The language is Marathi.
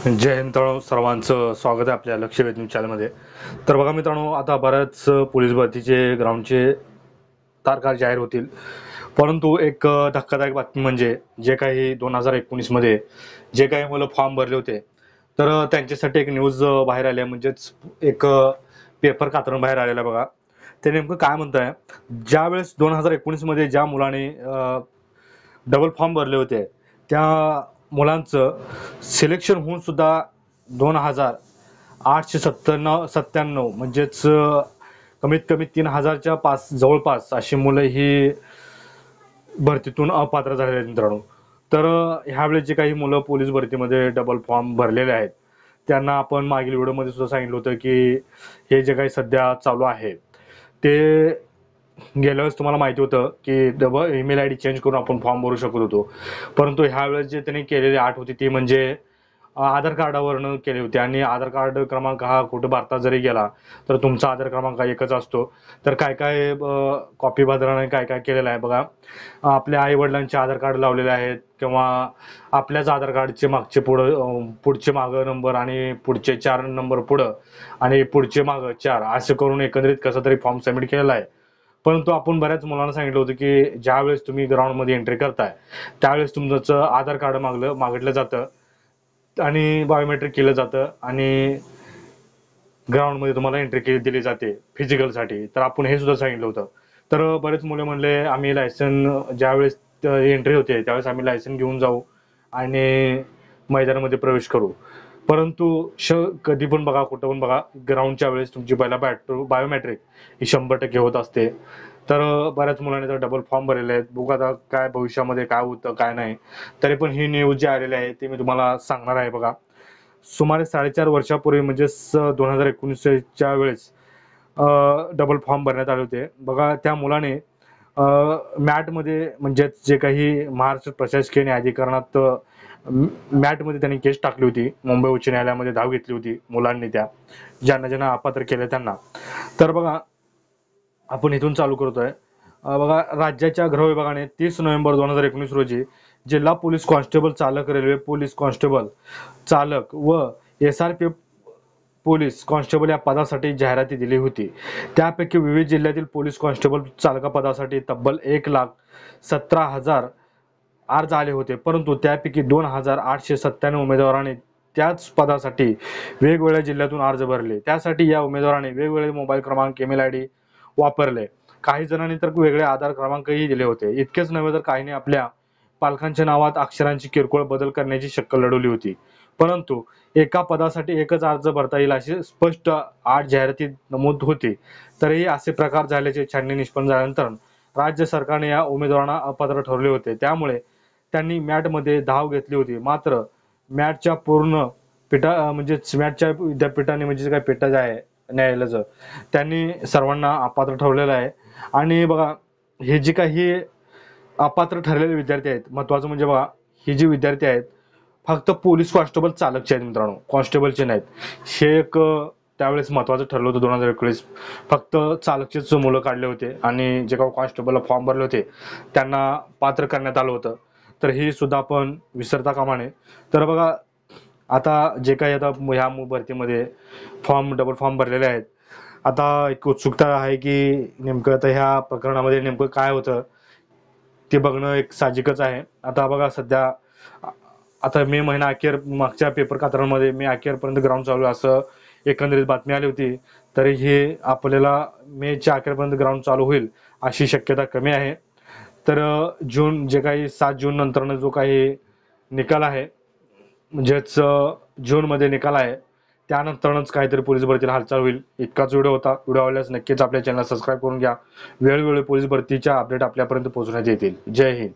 जय हिंद मित्रांनो, सर्वांचं स्वागत आहे आपल्या लक्ष वेध न्यूज चॅनलमध्ये. तर बघा मित्रांनो, आता बऱ्याच पोलीस भरतीचे ग्राउंडचे तारखा जाहीर होतील. परंतु एक धक्कादायक बातमी म्हणजे जे काही 2019 मध्ये जे काही मुलं फॉर्म भरले होते, तर त्यांच्यासाठी एक न्यूज बाहेर आली आहे. म्हणजेच एक पेपर कातरून बाहेर आलेला बघा. ते नेमकं काय म्हणत आहे, ज्यावेळेस 2019 मध्ये ज्या मुलाने डबल फॉर्म भरले होते त्या मुलांचं सिलेक्शन होऊन सुद्धा 2897 म्हणजेच कमीत कमी 3000च्या जवळपास अशी मुलं ही भरतीतून अपात्र झालेले आहेत मित्रांनो. तर ह्यावेळेस जे काही मुलं पोलीस भरतीमध्ये डबल फॉर्म भरलेले आहेत त्यांना आपण मागील व्हिडिओमध्ये सुद्धा सांगितलं होतं की हे जे काही सध्या चालू आहे ते गेल्या वेळेस तुम्हाला माहिती होतं की double email I D change करून आपण फॉर्म भरू शकत होतो. परंतु ह्यावेळेस जे त्यांनी केलेली अट होती ती म्हणजे आधार कार्डावरनं केली होती. आणि आधार कार्ड क्रमांक हा कुठे भारतात जरी गेला तर तुमचा आधार क्रमांक एकच असतो. तर काय काय कॉपी बदलाने काय काय केलेलं आहे बघा. आपल्या आई वडिलांचे आधार कार्ड लावलेले आहेत किंवा आपल्याच आधार कार्डचे पुढचे मागं नंबर आणि पुढचे 4 नंबर पुढं आणि पुढचे मागं 4 असं करून एकंदरीत कसं तरी फॉर्म सबमिट केलेला आहे. परंतु आपण बऱ्याच मुलांना सांगितलं होतं की ज्यावेळेस तुम्ही ग्राउंडमध्ये एंट्री करताय त्यावेळेस तुमचं आधार कार्ड मागितलं जातं आणि बायोमेट्रिक केलं जातं आणि ग्राउंडमध्ये तुम्हाला एंट्री दिली जाते फिजिकलसाठी. तर आपण हे सुद्धा सांगितलं होतं. तर बरेच मुले म्हणले आम्ही लायसन ज्यावेळेस एंट्री होते त्यावेळेस आम्ही लायसन घेऊन जाऊ आणि मैदानामध्ये प्रवेश करू. परंतु कधी पण बघा कुठं पण बघा ग्राउंडच्या वेळेस तुमची पहिला बायोमेट्रिक ही 100% होत असते. तर बऱ्याच मुलांनी तर डबल फॉर्म भरलेले आहेत. बघू आता काय भविष्यामध्ये काय होतं काय नाही. तरी पण ही न्यूज जी आलेली आहे ती मी तुम्हाला सांगणार आहे बघा. सुमारे 4.5 वर्षापूर्वी म्हणजेच 2019च्या वेळेस डबल फॉर्म भरण्यात आले होते बघा. त्या मुलाने मॅटमध्ये म्हणजेच जे काही महाराष्ट्र प्रशासकीय न्यायाधिकरणात मॅटमध्ये त्यांनी केस टाकली होती. मुंबई उच्च न्यायालयामध्ये धाव घेतली होती मुलांनी त्या ज्यांना ज्यांना अपात्र केले त्यांना. तर बघा आपण इथून चालू करतोय. बघा राज्याच्या गृह विभागाने 30 नोव्हेंबर 2019 रोजी जिल्हा पोलीस कॉन्स्टेबल चालक, रेल्वे पोलीस कॉन्स्टेबल चालक व SRP पोलीस कॉन्स्टेबल या पदासाठी जाहिराती दिली होती. त्यापैकी विविध जिल्ह्यातील पोलीस कॉन्स्टेबल चालकापदासाठी तब्बल 1,17,000 अर्ज आले होते. परंतु त्यापैकी 2,897 उमेदवारांनी त्याच पदासाठी वेगवेगळ्या जिल्ह्यातून अर्ज भरले. त्यासाठी या उमेदवारांनी वेगवेगळे मोबाईल क्रमांक, ईमेल आयडी वापरले. काही जणांनी तर वेगळे आधार क्रमांकही दिले होते. इतकेच नव्हे तर काहींनी आपल्या पालकांच्या नावात अक्षरांची किरकोळ बदल करण्याची शक्कल लढवली होती. परंतु एका पदासाठी एकच अर्ज भरता येईल अशी स्पष्ट आठ जाहिरातीत नमूद होती. तरीही असे प्रकार झाल्याचे छाननी निष्पन्न झाल्यानंतर राज्य सरकारने या उमेदवारांना अपात्र ठरवले होते. त्यामुळे त्यांनी मॅटमध्ये धाव घेतली होती. मात्र मॅटच्या पूर्ण म्हणजेच मॅटच्या विद्यापीठाने म्हणजे काय पेटा जे आहे न्यायालयाचं त्यांनी सर्वांना अपात्र ठरवलेलं आहे. आणि बघा हे जे काही अपात्र ठरलेले विद्यार्थी आहेत, महत्वाचं म्हणजे बघा हे जे विद्यार्थी आहेत फक्त पोलीस कॉन्स्टेबल चालकचे आहेत मित्रांनो, कॉन्स्टेबलचे नाहीत. हे एक त्यावेळेस महत्वाचं ठरलं होतं 2019. फक्त चालकचेच मुलं काढले होते आणि जे काही कॉन्स्टेबलला फॉर्म भरले होते त्यांना पात्र करण्यात आलं होतं. तर ही सुद्धा आपण विसरता कामा नये. तर बघा आता जे काही आता ह्या भरतीमध्ये डबल फॉर्म भरलेले आहेत. आता एक उत्सुकता आहे की नेमकं आता ह्या प्रकरणामध्ये नेमकं काय होतं ते बघणं एक साहजिकच आहे. आता बघा सध्या आता मे महिना अखेर मागच्या पेपर कातरांमध्ये मे अखेरपर्यंत ग्राउंड चालू असं एकंदरीत बातमी आली होती. तरी हे आपल्याला मेच्या अखेरपर्यंत ग्राउंड चालू होईल अशी शक्यता कमी आहे. तर जून जे काही 7 जून नंतरनं जो काही निकाल आहे म्हणजेच जूनमध्ये निकाल आहे त्यानंतरच काहीतरी पोलीस भरतीला हालचाल होईल. इतकाच व्हिडिओ होता. व्हिडिओ आवडल्यास नक्कीच आपल्या चॅनल सबस्क्राईब करून घ्या. वेळोवेळी पोलीस भरतीच्या अपडेट आपल्यापर्यंत पोहोचण्यात येतील. जय हिंद.